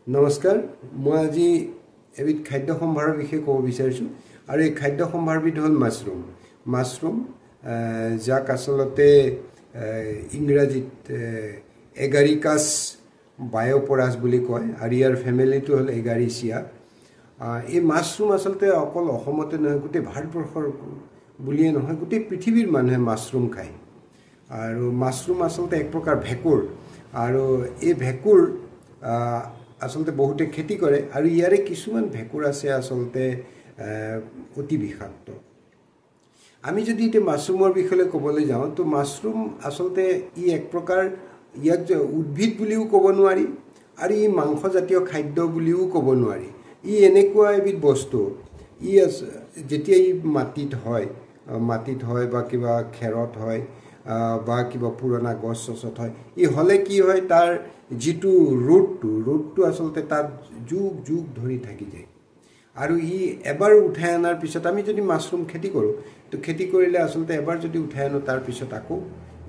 নমস্কাৰ মই আজি এবিধ খাদ্য সম্ভাৰৰ বিষয়ে ক'ব বিচাৰিছোঁ আৰু এই খাদ্য সম্ভাৰবিধ হ'ল মাছৰুম যাক আচলতে ইংৰাজীত এগাৰিকাছ বায়োপৰাছ বুলি কয় আৰু ইয়াৰ ফেমিলিটো হ'ল এগাৰিচিয়া এই মাছৰুম আচলতে অকল অসমতে নহয় গোটেই ভাৰতবৰ্ষৰ বুলিয়ে নহয় গোটেই পৃথিৱীৰ মানুহে মাছৰুম খায় আৰু মাছৰুম আচলতে এক প্ৰকাৰ ভেঁকুৰ আৰু এই ভেঁকুৰ আচলতে বহুতে খেতি কৰে আৰু ইয়াৰে কিছুমান ভেঁকুৰ আছে আচলতে অতি বিষাক্ত আমি যদি এতিয়া মাছৰুমৰ বিষয়ে ক'বলৈ যাওঁ তো মাছৰুম আচলতে ই এক প্ৰকাৰ ইয়াক উদ্ভিদ বুলিও ক'ব নোৱাৰি আৰু ই মাংসজাতীয় খাদ্য বুলিও ক'ব নোৱাৰি ই এনেকুৱা এবিধ বস্তু ই যেতিয়া ই মাটিত হয় বা কিবা খেৰত হয় বা কিবা পুৰণা গছ চছত হয় ই হ'লে কি হয় তাৰ যিটো ৰুটটো আচলতে তাত যুগ ধৰি থাকি যায় আৰু ই এবাৰ উঠাই অনাৰ পিছত আমি যদি মাছৰুম খেতি কৰোঁ তো খেতি কৰিলে আচলতে এবাৰ যদি উঠাই আনো তাৰ পিছত আকৌ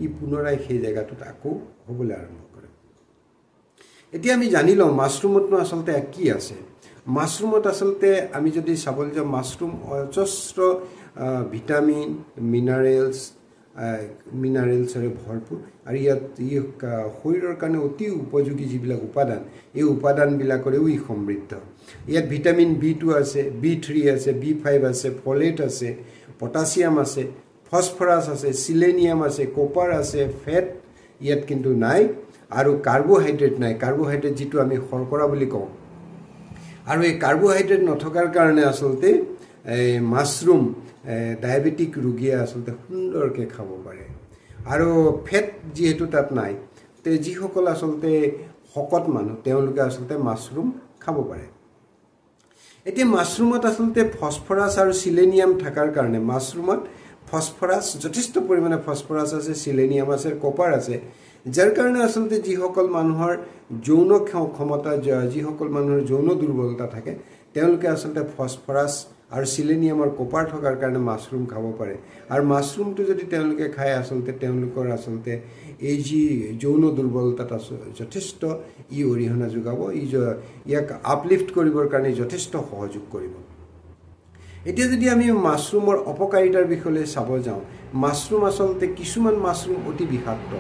ই পুনৰাই সেই জেগাটোত আকৌ হ'বলৈ আৰম্ভ কৰে এতিয়া আমি জানি লওঁ মাছৰুমতনো আচলতে কি আছে মাছৰুমত আচলতে আমি যদি চাবলৈ যাওঁ মাছৰুম অজস্ৰ ভিটামিন মিনাৰেলছৰে ভৰপূৰ আৰু ইয়াত শৰীৰৰ কাৰণে অতি উপযোগী যিবিলাক উপাদান এই উপাদানবিলাকৰেও ই সমৃদ্ধ ইয়াত ভিটামিন B2 আছে B3 আছে B5 আছে ফলেট আছে পটাছিয়াম আছে ফসফৰাছ আছে সিলেনিয়াম আছে কপাৰ আছে ফেট ইয়াত কিন্তু নাই আৰু কাৰ্বোহাইড্ৰেট নাই কাৰ্বোহাইড্ৰেট যিটো আমি শৰ্কৰা বুলি কওঁ আৰু এই কাৰ্বোহাইড্ৰেট নথকাৰ কাৰণে আচলতে মাছৰুম ডায়েবেটিক ৰোগীয়ে আচলতে সুন্দৰকৈ খাব পাৰে আৰু ফেট যিহেতু তাত নাই তে যিসকল আচলতে শকত মানুহ তেওঁলোকে আচলতে মাছৰুম খাব পাৰে এতিয়া মাছৰুমত আচলতে ফসফৰাছ আৰু সিলেনিয়াম থকাৰ কাৰণে মাছৰুমত ফসফৰাছ যথেষ্ট পৰিমাণে ফসফৰাছ আছে সিলেনিয়াম আছে কপাৰ আছে যাৰ কাৰণে আচলতে যিসকল মানুহৰ যৌন ক্ষমতা যিসকল মানুহৰ যৌন দুৰ্বলতা থাকে তেওঁলোকে আচলতে ফসফৰাছ আৰু সিলেনিয়ামৰ কপাৰ থকাৰ কাৰণে মাছৰুম খাব পাৰে আৰু মাছৰুমটো যদি তেওঁলোকে খায় আচলতে তেওঁলোকৰ আচলতে এই যি যৌন দুৰ্বলতাত যথেষ্ট ই অৰিহণা যোগাব ইয়াক আপলিফ্ট কৰিবৰ কাৰণে যথেষ্ট সহযোগ কৰিব এতিয়া যদি আমি মাছৰুমৰ অপকাৰিতাৰ বিষয়ে চাব যাওঁ মাছৰুম আচলতে কিছুমান মাছৰুম অতি বিষাক্ত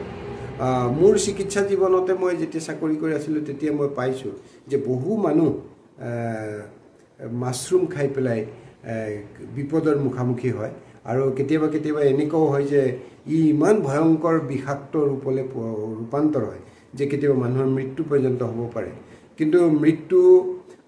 মোৰ চিকিৎসা জীৱনতে মই যেতিয়া চাকৰি কৰি আছিলোঁ তেতিয়া মই পাইছোঁ যে বহু মানুহ মাছৰুম খাই পেলাই বিপদৰ মুখামুখি হয় আৰু কেতিয়াবা এনেকুৱাও হয় যে ই ইমান ভয়ংকৰ বিষাক্ত ৰূপলৈ ৰূপান্তৰ হয় যে কেতিয়াবা মানুহৰ মৃত্যু পৰ্যন্ত হ'ব পাৰে কিন্তু মৃত্যু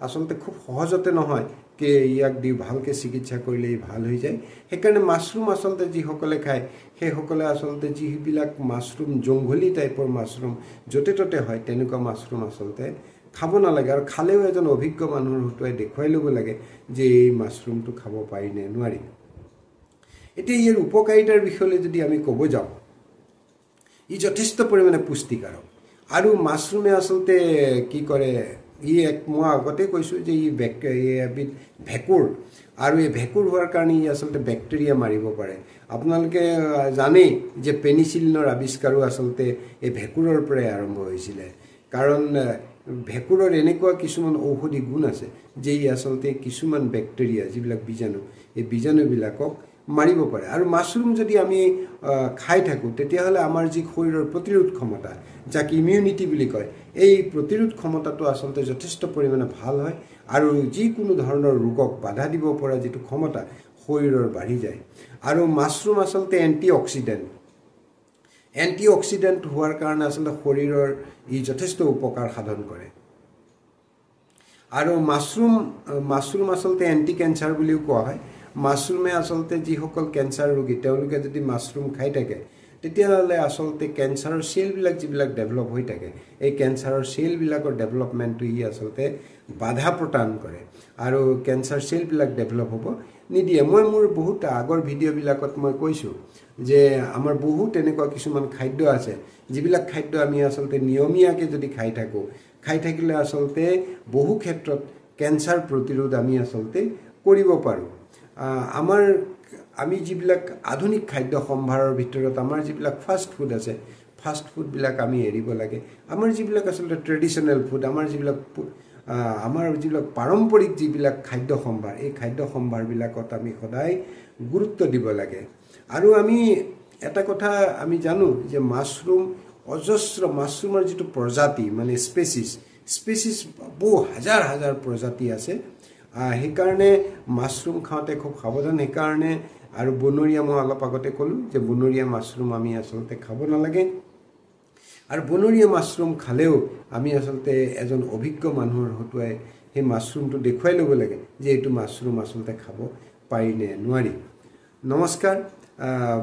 আচলতে খুব সহজতে নহয় কে ইয়াক দি ভালকৈ চিকিৎসা কৰিলে ভাল হৈ যায় সেইকাৰণে মাছৰুম আচলতে যিসকলে খায় সেইসকলে আচলতে যিবিলাক মাছৰুম জংঘলী টাইপৰ মাছৰুম য'তে ত'তে হয় তেনেকুৱা মাছৰুম আচলতে খাব নালাগে আৰু খালেও এজন অভিজ্ঞ মানুহৰ হতুৱাই দেখুৱাই ল'ব লাগে যে এই মাছৰুমটো খাব পাৰি নে নোৱাৰি এতিয়া ইয়াৰ উপকাৰিতাৰ বিষয়ে যদি আমি ক'ব যাওঁ ই যথেষ্ট পৰিমাণে পুষ্টিকাৰক আৰু মাছৰুমে আচলতে কি কৰে মই আগতে কৈছোঁ যে ই এবিধ ভেঁকুৰ আৰু এই ভেঁকুৰ হোৱাৰ কাৰণে ই আচলতে বেক্টেৰিয়া মাৰিব পাৰে আপোনালোকে জানেই যে পেনিচিলিনৰ আৱিষ্কাৰো আচলতে এই ভেঁকুৰৰ পৰাই আৰম্ভ হৈছিলে কাৰণ ভেঁকুৰৰ এনেকুৱা কিছুমান ঔষধি গুণ আছে যে ই আচলতে কিছুমান বেক্টেৰিয়া যিবিলাক বীজাণু এই বীজাণুবিলাকক মাৰিব পাৰে আৰু মাছৰুম যদি আমি খাই থাকোঁ তেতিয়াহ'লে আমাৰ যি শৰীৰৰ প্ৰতিৰোধ ক্ষমতা যাক ইমিউনিটি বুলি কয় এই প্ৰতিৰোধ ক্ষমতাটো আচলতে যথেষ্ট পৰিমাণে ভাল হয় আৰু যিকোনো ধৰণৰ ৰোগক বাধা দিব পৰা যিটো ক্ষমতা শৰীৰৰ বাঢ়ি যায় আৰু মাছৰুম আচলতে এণ্টিঅক্সিডেণ্ট হোৱাৰ কাৰণে আচলতে শৰীৰৰ ই যথেষ্ট উপকাৰ সাধন কৰে আৰু মাছৰুম আচলতে এণ্টি কেঞ্চাৰ বুলিও কোৱা হয় মাছৰুমে আচলতে যিসকল কেঞ্চাৰ ৰোগী তেওঁলোকে যদি মাছৰুম খাই থাকে তেতিয়াহ'লে আচলতে কেঞ্চাৰৰ চেলবিলাক যিবিলাক ডেভেলপ হৈ থাকে এই কেঞ্চাৰৰ চেলবিলাকৰ ডেভেলপমেণ্টটো ই আচলতে বাধা প্ৰদান কৰে আৰু কেঞ্চাৰ চেলবিলাক ডেভেলপ হ'ব নিদিয়ে মই মোৰ বহুত আগৰ ভিডিঅ'বিলাকত মই কৈছোঁ যে আমাৰ বহুত এনেকুৱা কিছুমান খাদ্য আছে যিবিলাক খাদ্য আমি আচলতে নিয়মীয়াকৈ যদি খাই থাকিলে আচলতে বহু ক্ষেত্ৰত কেঞ্চাৰ প্ৰতিৰোধ আমি আচলতে কৰিব পাৰোঁ আমি যিবিলাক আধুনিক খাদ্য সম্ভাৰৰ ভিতৰত আমাৰ যিবিলাক ফাষ্ট ফুড আছে ফাষ্ট ফুডবিলাক আমি এৰিব লাগে আমাৰ যিবিলাক আসলে ট্ৰেডিশনাল ফুড আমাৰ যিবিলাক আমাৰ যিবিলাক পাৰম্পৰিক যিবিলাক খাদ্য সম্ভাৰ এই খাদ্য সম্ভাৰবিলাকত আমি সদায় গুৰুত্ব দিব লাগে আৰু আমি এটা কথা আমি জানো যে মাছৰুম অজস্ৰ মাছৰুমৰ যিটো প্ৰজাতি মানে স্পেচিছ বহু হাজাৰ হাজাৰ প্ৰজাতি আছে সেইকাৰণে মাছৰুম খাওঁতে খুব সাৱধান সেইকাৰণে আৰু বনৰীয়া মই অলপ আগতে ক'লোঁ যে বনৰীয়া মাছৰুম আমি আচলতে খাব নালাগে আৰু বনৰীয়া মাছৰুম খালেও আমি আচলতে এজন অভিজ্ঞ মানুহৰ হতুৱাই সেই মাছৰুমটো দেখুৱাই ল'ব লাগে যে এইটো মাছৰুম আচলতে খাব পাৰি নে নোৱাৰি নমস্কাৰ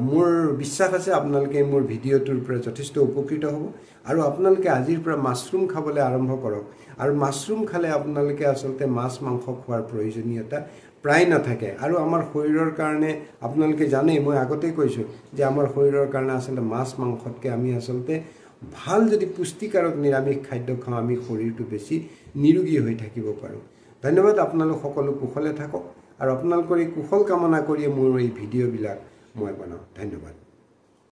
মোৰ বিশ্বাস আছে আপোনালোকে মোৰ ভিডিঅ'টোৰ পৰা যথেষ্ট উপকৃত হ'ব আৰু আপোনালোকে আজিৰ পৰা মাছৰুম খাবলৈ আৰম্ভ কৰক আৰু মাছৰুম খালে আপোনালোকে আচলতে মাছ মাংস খোৱাৰ প্ৰয়োজনীয়তা প্ৰায় নাথাকে আৰু আমাৰ শৰীৰৰ কাৰণে আপোনালোকে জানে মই আগতেই কৈছোঁ যে আমাৰ শৰীৰৰ কাৰণে আচলতে মাছ মাংসতকৈ আমি আচলতে ভাল যদি পুষ্টিকাৰক নিৰামিষ খাদ্য খাওঁ আমি শৰীৰটো বেছি নিৰোগী হৈ থাকিব পাৰোঁ ধন্যবাদ আপোনালোক সকলো কুশলে থাকক আৰু আপোনালোকৰ এই কুশল কামনা কৰি মোৰ এই ভিডিঅ'বিলাক মই বনাওঁ ধন্যবাদ